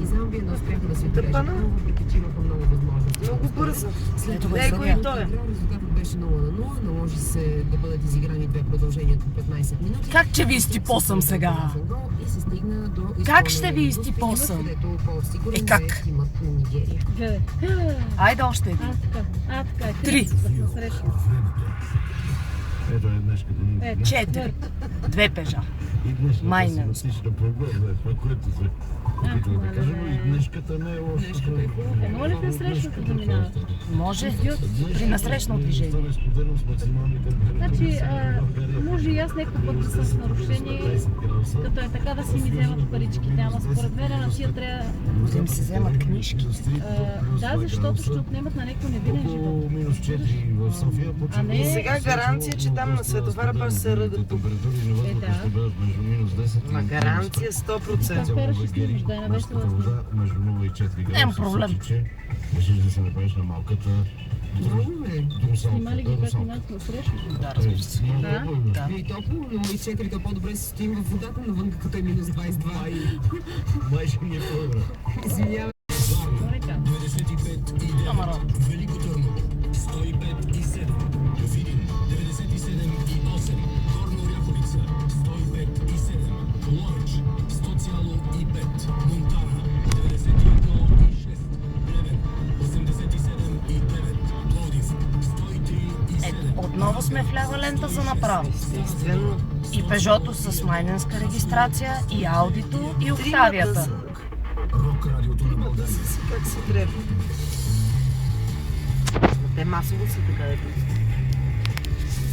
И Замбия не успяха да се отрежат, въпреки че имаха много възможности. Много бързо. След това Него и той. резултатът беше 0-0, наложи се да бъдат изиграни две продължения по 15 минути. Как ще ви изтипосам сега? И се стигна до Как ще ви изтипосам? където по-сигурен как? е тимът на Нигерия. Гледай. Айде още един. Така. Три. Ето е днес като... 4. 2 пежа. И днешната Майна. симпатична погода, това, което се опитва да кажа, но и днешката не е лоша. Може ли насрещното да минава? Може. При насрещно движение. Значи, може и аз някакъв път да съм с нарушение, като е така да си ми вземат паричките, ама според мен на тия трябва... Да им се вземат книжки. Да, защото ще отнемат на някой невинен живот. Минус 4 в София. А не... И сега гаранция, че там на Световара пак се ръгат тук. Ма гаранция 100%. Там караш и снимаш, да е на веща да снимаш. Между 0 и 4 градуса. Нямам проблем. Решиш да се направиш на малката. Снимали ги как минат на срещу? Да, разбира се. Да. И топло, но и 4 то по-добре се стоим в водата навън, като е минус 22. Май ще ни е по-добре. Извинявай. Камара. Велико Търново 105,7, Видин 97,8, Горна Оряховица 105,7, Ловеч 100,5, Монтана 91,6, Плевен 87,9, Пловдив 103,7. Отново сме в лява лента за направо. Естествено. И Пежото с майненска регистрация, и Аудито, и Октавията. Рок радиото на Да България. си как си трябва. Те масово са така.